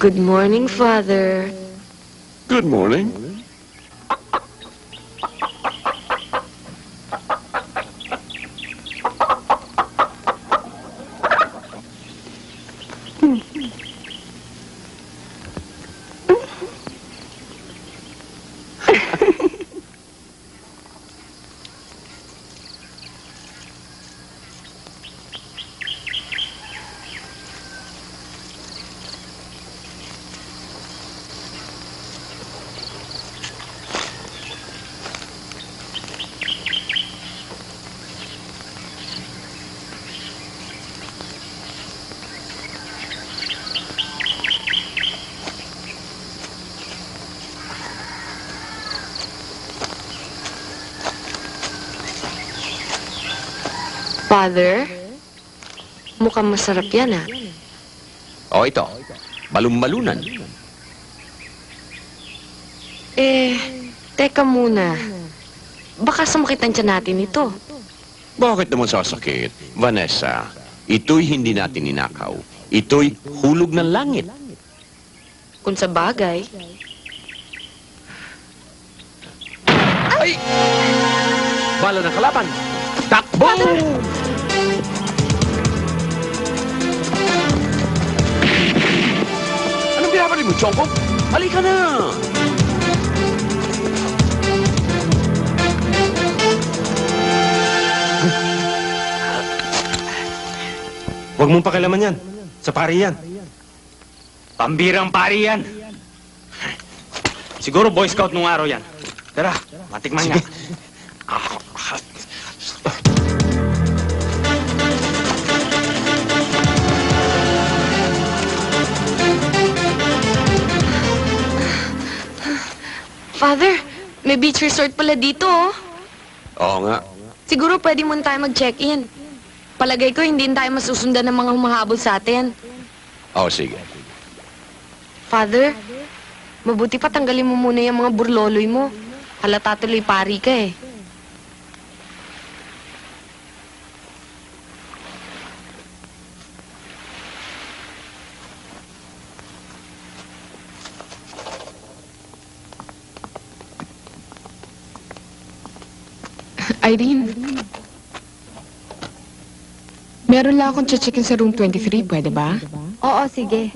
Good morning, Father. Good morning. Father, mukhang masarap yan, ah. O ito, balum-balunan. Teka muna. Baka sumakit ang tiyan natin ito. Bakit naman sasakit? Vanessa, ito'y hindi natin ninakaw. Ito'y hulog ng langit. Kung sa bagay. Ay! Bala ng kalaban. Takbo! Anong binabali mo, Chongko? Halika na! Huwag mong pakialaman yan. Sa pari yan. Pambirang pari yan. Siguro Boy Scout nung araw yan. Tara, matikman nga. Father, may beach resort pala dito, oh. Oo nga. Siguro pwede muna tayo mag-check-in. Palagay ko hindi tayo masusundan ng mga humahabol sa atin. Oo, sige. Father, mabuti pa tanggalin mo muna yung mga burloloy mo. Halata tuloy pari ka, eh. Irene, meron lang akong checkin sa room 23, pwede ba? Oo, sige.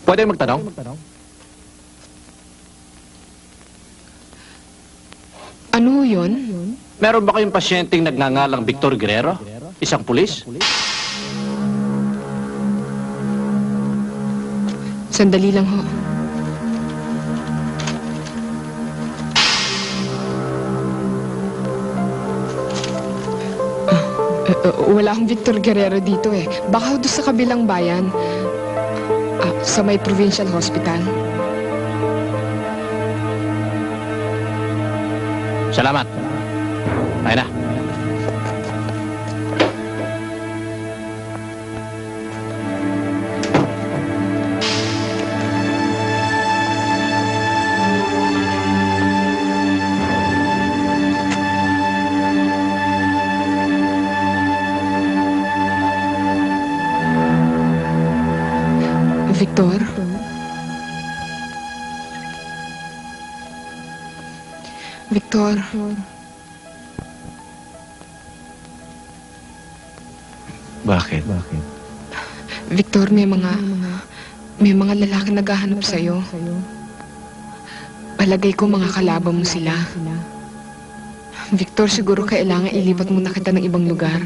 Pwede magtanong? Ano yun? Meron ba kayong pasyenteng nagngangalang Victor Guerrero? Isang pulis? Sandali lang ho. Wala akong Victor Guerrero dito eh. Baka doon sa kabilang bayan. Sa may provincial hospital. Salamat. Tayo na. Victor? Victor? Bakit? Victor, may mga lalaki naghahanap sa'yo. Palagay ko mga kalaban mo sila. Victor, siguro kailangan ilipat muna kita ng ibang lugar.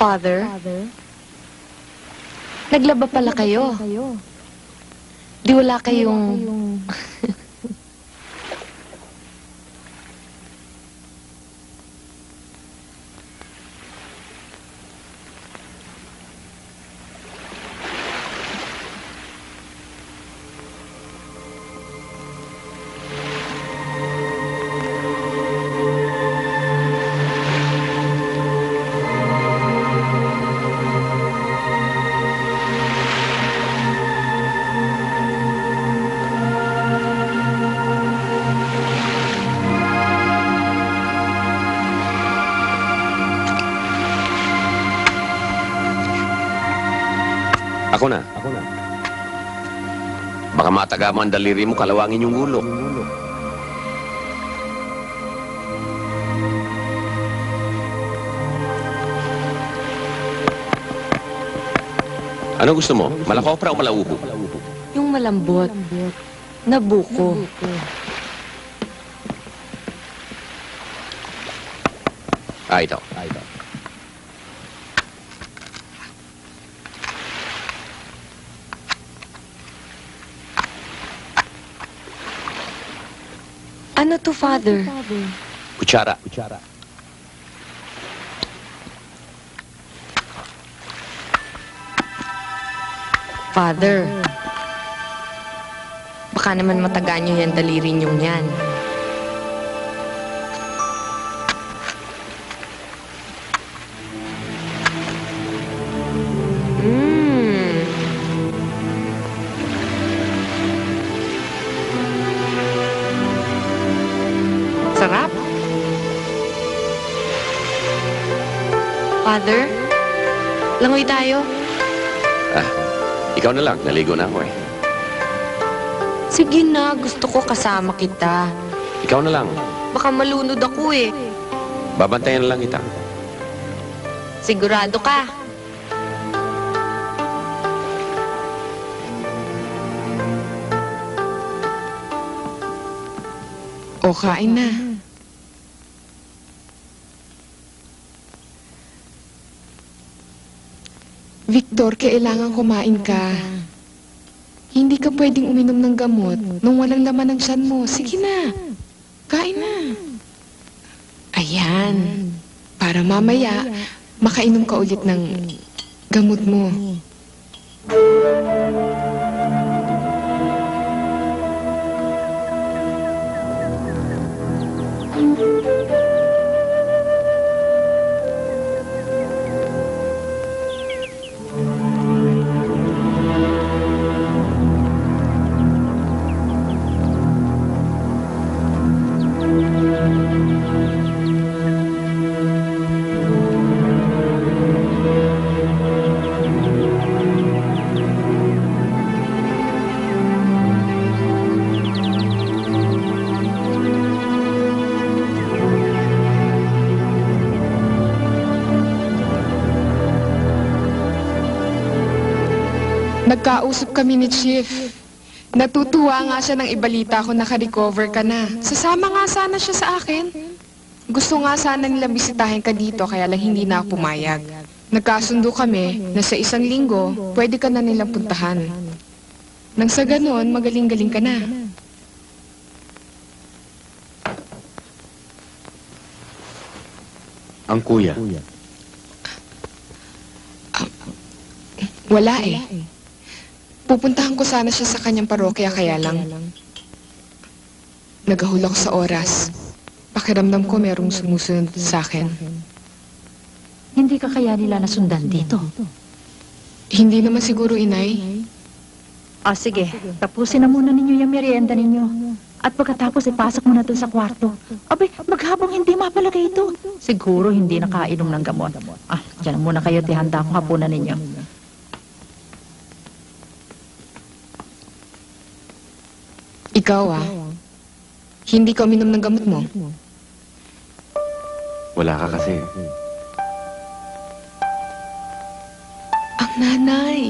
Father, naglaba pala kayo. Di wala kayong... Ako na. Baka mataga mo ang daliri mo, kalawangin yung ulo. Ano gusto mo? Malakopra o malauho? Yung malambot. Na buko. Ito. Ano to, Father? Kutsara. Father. Baka naman mataga niyo yan daliri niyong yan. Mmm. Sarap. Father, langoy tayo. Ikaw na lang, naligo na ako eh. Sige na, gusto ko kasama kita. Ikaw na lang. Baka malunod ako eh. Babantayan na lang kita. Sigurado ka. O, kain na. Victor, kailangan kumain ka. Hindi ka pwedeng uminom ng gamot nung walang laman ng tiyan mo. Sige na. Kain na. Ayan. Para mamaya, makainom ka ulit ng gamot mo. Nagkausap kami ni Chief. Natutuwa nga siya nang ibalita ko naka-recover ka na. Sasama nga sana siya sa akin. Gusto nga sana nila bisitahin ka dito kaya lang hindi na ako pumayag. Nagkasundo kami na sa 1 linggo, pwede ka na nilang puntahan. Nang sa ganon, magaling-galing ka na. Ang kuya. Wala eh. Pupuntahan ko sana siya sa kanyang parokya kaya lang. Nagahul ako sa oras. Pakiramdam ko merong sumusunod sa akin. Hindi ka kaya nila nasundan dito? Hindi naman siguro, inay. O sige, tapusin na muna ninyo yung merienda ninyo. At pagkatapos ipasok mo na dun sa kwarto. Abay, maghabang hindi mapalagay ito. Siguro hindi nakainom ng gamot. Diyan muna kayo, tihanda ko hapunan ninyo. Ikaw hindi ka uminom ng gamot mo. Wala ka kasi. Ang nanay.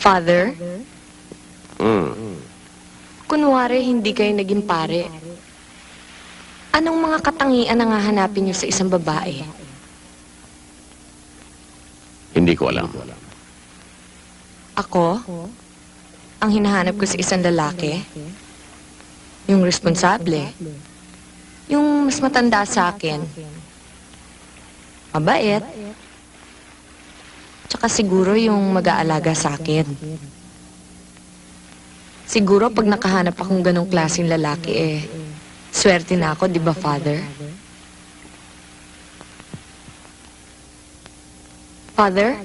Father, Hmm. kunwari hindi kayo naging pare. Anong mga katangian ang hahanapin niyo sa isang babae? Hindi ko alam. Ako? Ang hinahanap ko sa isang lalaki? Yung responsable. Yung mas matanda sa akin. Mabait. Tsaka siguro yung mag-aalaga sa akin. Siguro pag nakahanap akong ganong klaseng lalaki swerte na ako, di ba, Father? Father?